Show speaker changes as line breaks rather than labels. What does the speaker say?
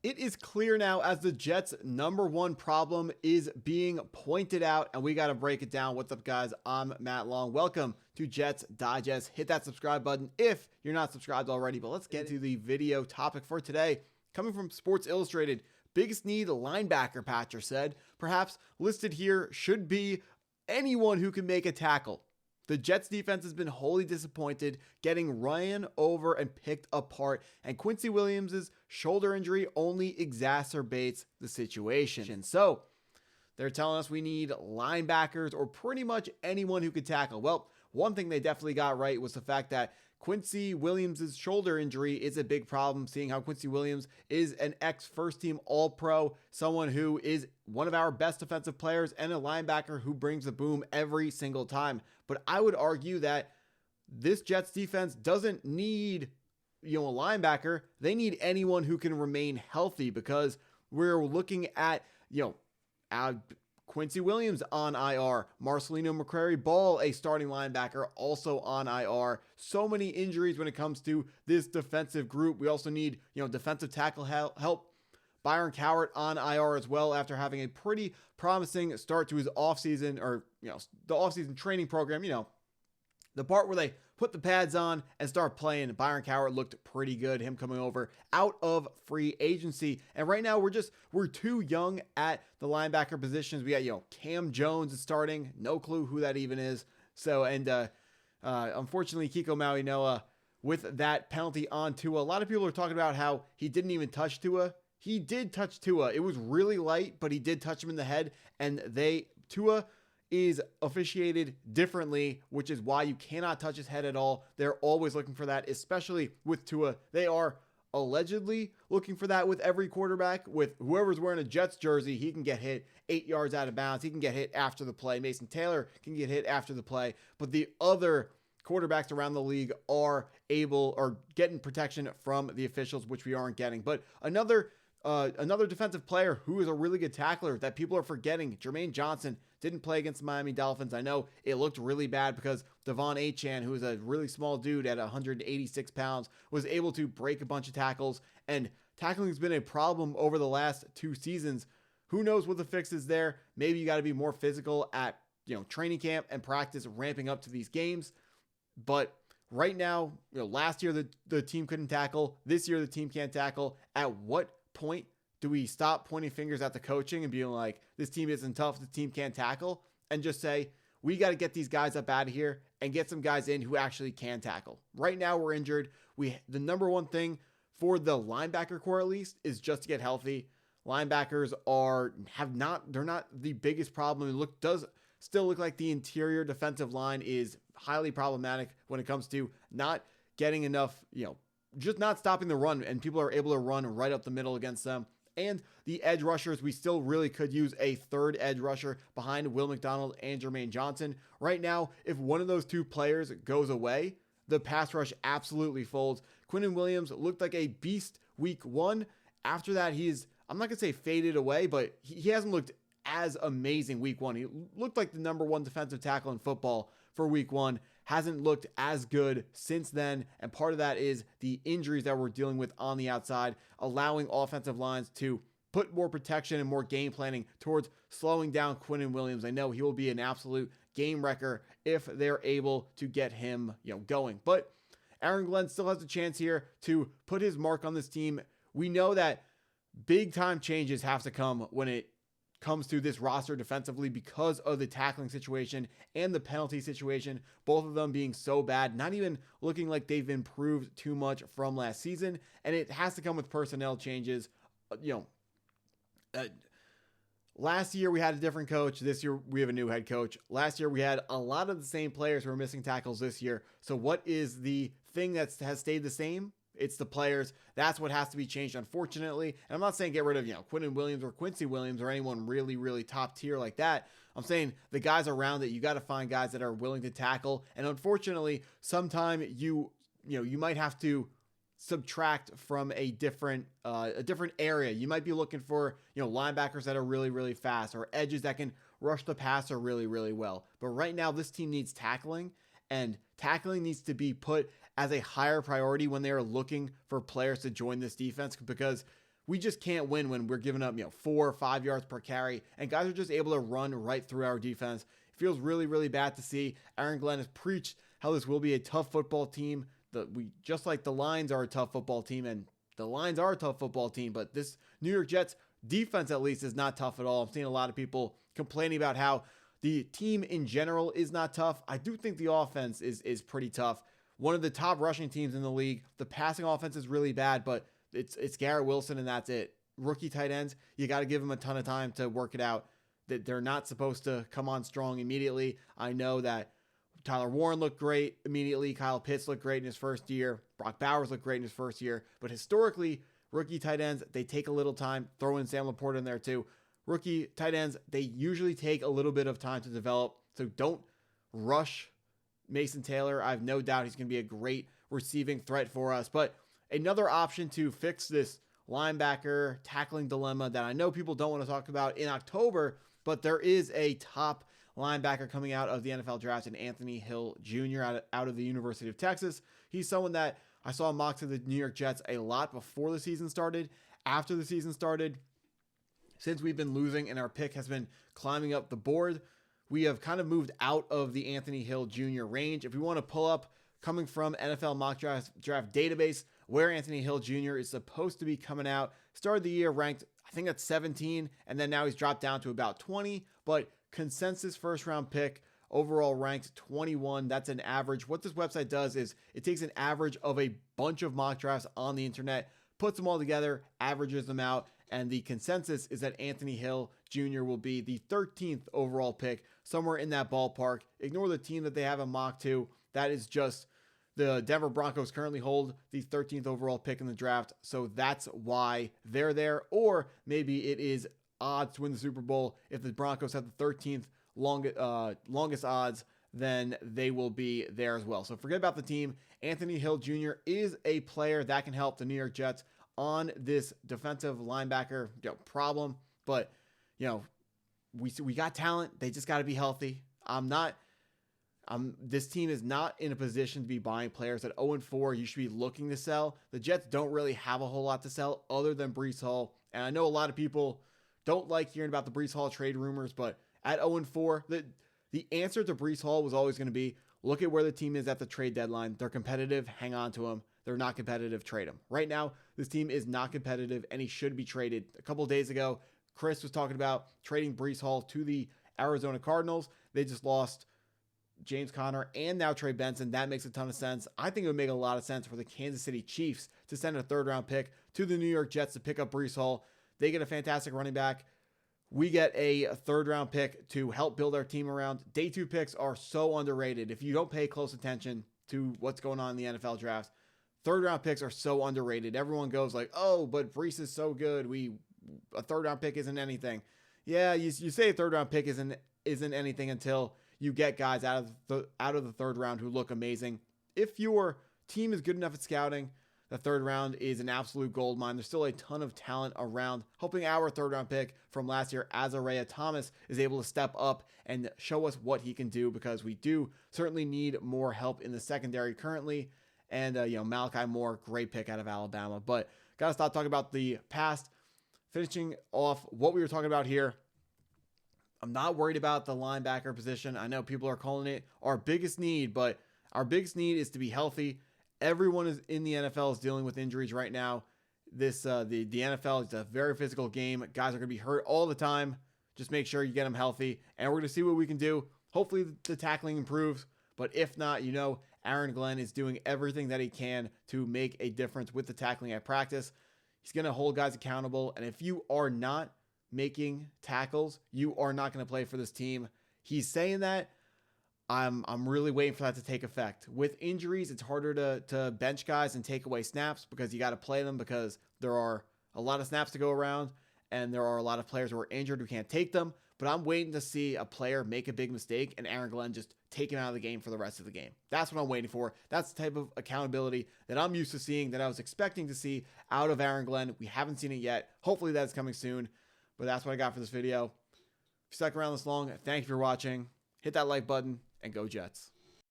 It is clear now as the Jets' number one problem is being pointed out, and we got to break it down. What's up, guys? I'm Matt Long. Welcome to Jets Digest. Hit that subscribe button if you're not subscribed already, but let's get to the video topic for today. Coming from Sports Illustrated, biggest need linebacker, Patcher said. Perhaps listed here should be anyone who can make a tackle. The Jets defense has been wholly disappointed, getting ran over and picked apart, and Quinnen Williams' shoulder injury only exacerbates the situation. So, they're telling us we need linebackers or pretty much anyone who could tackle. Well, one thing they definitely got right was the fact that Quinnen Williams' shoulder injury is a big problem, seeing how Quinnen Williams is an ex-first team All-Pro, someone who is one of our best defensive players and a linebacker who brings the boom every single time. But I would argue that this Jets defense doesn't need, a linebacker. They need anyone who can remain healthy, because we're looking at, Quinnen Williams on IR, Marcelino McCrary-Ball, a starting linebacker, also on IR. So many injuries when it comes to this defensive group. We also need, defensive tackle help. Byron Cowart on IR as well after having a pretty promising start to his offseason, or, the offseason training program, the part where they put the pads on and start playing. Byron Cowart looked pretty good, him coming over out of free agency. And right now we're too young at the linebacker positions. We got, Cam Jones is starting. No clue who that even is. So, and unfortunately, Kiko Maui with that penalty on Tua. A lot of people are talking about how he didn't even touch Tua. He did touch Tua. It was really light, but he did touch him in the head, and Tua is officiated differently, which is why you cannot touch his head at all. They're always looking for that, especially with Tua. They are allegedly looking for that with every quarterback. With whoever's wearing a Jets jersey, he can get hit 8 yards out of bounds. He can get hit after the play. Mason Taylor can get hit after the play, but the other quarterbacks around the league are getting protection from the officials, which we aren't getting. But another defensive player who is a really good tackler that people are forgetting, Jermaine Johnson, didn't play against the Miami Dolphins. I know it looked really bad because Devon Achane, who is a really small dude at 186 pounds, was able to break a bunch of tackles, and tackling has been a problem over the last 2 seasons. Who knows what the fix is there? Maybe you got to be more physical at, training camp and practice, ramping up to these games. But right now, last year the team couldn't tackle. This year the team can't tackle. At what point do we stop pointing fingers at the coaching and being like, this team isn't tough, the team can't tackle, and just say, we got to get these guys up out of here and get some guys in who actually can tackle? Right now we're injured. The number one thing for the linebacker core, at least, is just to get healthy. Linebackers they're not the biggest problem. It does still look like the interior defensive line is highly problematic when it comes to not getting enough, just not stopping the run, and people are able to run right up the middle against them. And the edge rushers, we still really could use a third edge rusher behind Will McDonald and Jermaine Johnson. Right now, if one of those two players goes away, the pass rush absolutely folds. Quinnen Williams looked like a beast week 1. After that, I'm not going to say faded away, but he hasn't looked as amazing week 1. He looked like the number 1 defensive tackle in football for week 1. Hasn't looked as good since then, and part of that is the injuries that we're dealing with on the outside, allowing offensive lines to put more protection and more game planning towards slowing down Quinnen Williams. I know he will be an absolute game wrecker if they're able to get him, going. But Aaron Glenn still has a chance here to put his mark on this team. We know that big time changes have to come when it comes to this roster defensively because of the tackling situation and the penalty situation, both of them being so bad, not even looking like they've improved too much from last season. And it has to come with personnel changes. Last year we had a different coach. This year we have a new head coach. Last year we had a lot of the same players who were missing tackles this year. So what is the thing that has stayed the same? It's the players. That's what has to be changed, unfortunately. And I'm not saying get rid of, Quinnen Williams or Quinnen Williams or anyone really, really top tier like that. I'm saying the guys around it, you got to find guys that are willing to tackle. And unfortunately, sometime you might have to subtract from a different area. You might be looking for, linebackers that are really, really fast, or edges that can rush the passer really, really well. But right now, this team needs tackling, and tackling needs to be put as a higher priority when they are looking for players to join this defense, because we just can't win when we're giving up, 4 or 5 yards per carry, and guys are just able to run right through our defense. It feels really, really bad to see. Aaron Glenn has preached how this will be a tough football team. Just like the Lions are a tough football team, and the Lions are a tough football team, but this New York Jets defense at least is not tough at all. I'm seeing a lot of people complaining about how the team in general is not tough. I do think the offense is pretty tough. One of the top rushing teams in the league. The passing offense is really bad, but it's Garrett Wilson and that's it. Rookie tight ends, you got to give them a ton of time to work it out. That they're not supposed to come on strong immediately. I know that Tyler Warren looked great immediately. Kyle Pitts looked great in his first year. Brock Bowers looked great in his first year. But historically, rookie tight ends, they take a little time. Throw in Sam Laporta in there too. Rookie tight ends, they usually take a little bit of time to develop. So don't rush Mason Taylor. I have no doubt he's going to be a great receiving threat for us. But another option to fix this linebacker tackling dilemma that I know people don't want to talk about in October, but there is a top linebacker coming out of the NFL draft in Anthony Hill Jr. out of the University of Texas. He's someone that I saw mocked to the New York Jets a lot before the season started. After the season started, since we've been losing and our pick has been climbing up the board, we have kind of moved out of the Anthony Hill Jr. range. If we want to pull up, coming from NFL mock draft database, where Anthony Hill Jr. is supposed to be coming out, started the year ranked, I think that's 17, and then now he's dropped down to about 20, but consensus first round pick, overall ranked 21. That's an average. What this website does is it takes an average of a bunch of mock drafts on the internet, puts them all together, averages them out, and the consensus is that Anthony Hill Jr. will be the 13th overall pick, somewhere in that ballpark. Ignore the team that they have a mock to. That is just the Denver Broncos currently hold the 13th overall pick in the draft, so that's why they're there. Or maybe it is odds to win the Super Bowl. If the Broncos have the 13th longest odds, then they will be there as well. So forget about the team. Anthony Hill Jr. is a player that can help the New York Jets on this defensive linebacker problem. But we got talent. They just got to be healthy. This team is not in a position to be buying players at 0-4. You should be looking to sell. The Jets don't really have a whole lot to sell other than Breece Hall. And I know a lot of people don't like hearing about the Breece Hall trade rumors, but at 0-4, the answer to Breece Hall was always going to be, look at where the team is at the trade deadline. They're competitive. Hang on to them. They're not competitive. Trade them. Right now, this team is not competitive, and he should be traded. A couple of days ago, Chris was talking about trading Breece Hall to the Arizona Cardinals. They just lost James Conner and now Trey Benson. That makes a ton of sense. I think it would make a lot of sense for the Kansas City Chiefs to send a third-round pick to the New York Jets to pick up Breece Hall. They get a fantastic running back. We get a third-round pick to help build our team around. Day 2 picks are so underrated. If you don't pay close attention to what's going on in the NFL draft, third-round picks are so underrated. Everyone goes like, oh, but Breece is so good. A third-round pick isn't anything. Yeah, you say a third-round pick isn't anything until you get guys out of the third round who look amazing. If your team is good enough at scouting, the third round is an absolute gold mine. There's still a ton of talent around, hoping our third round pick from last year, Azariah Thomas, is able to step up and show us what he can do, because we do certainly need more help in the secondary currently. And, Malachi Moore, great pick out of Alabama. But got to stop talking about the past. Finishing off what we were talking about here, I'm not worried about the linebacker position. I know people are calling it our biggest need, but our biggest need is to be healthy. Everyone is in the NFL is dealing with injuries right now. The NFL is a very physical game. Guys are going to be hurt all the time. Just make sure you get them healthy, and we're going to see what we can do. Hopefully the tackling improves, but if not, Aaron Glenn is doing everything that he can to make a difference with the tackling at practice. He's going to hold guys accountable, and if you are not making tackles, you are not going to play for this team. He's saying that. I'm really waiting for that to take effect. With injuries, it's harder to bench guys and take away snaps, because you got to play them, because there are a lot of snaps to go around, and there are a lot of players who are injured who can't take them. But I'm waiting to see a player make a big mistake and Aaron Glenn just take him out of the game for the rest of the game. That's what I'm waiting for. That's the type of accountability that I'm used to seeing, that I was expecting to see out of Aaron Glenn. We haven't seen it yet. Hopefully that's coming soon. But that's what I got for this video. If you stuck around this long, thank you for watching. Hit that like button and go Jets.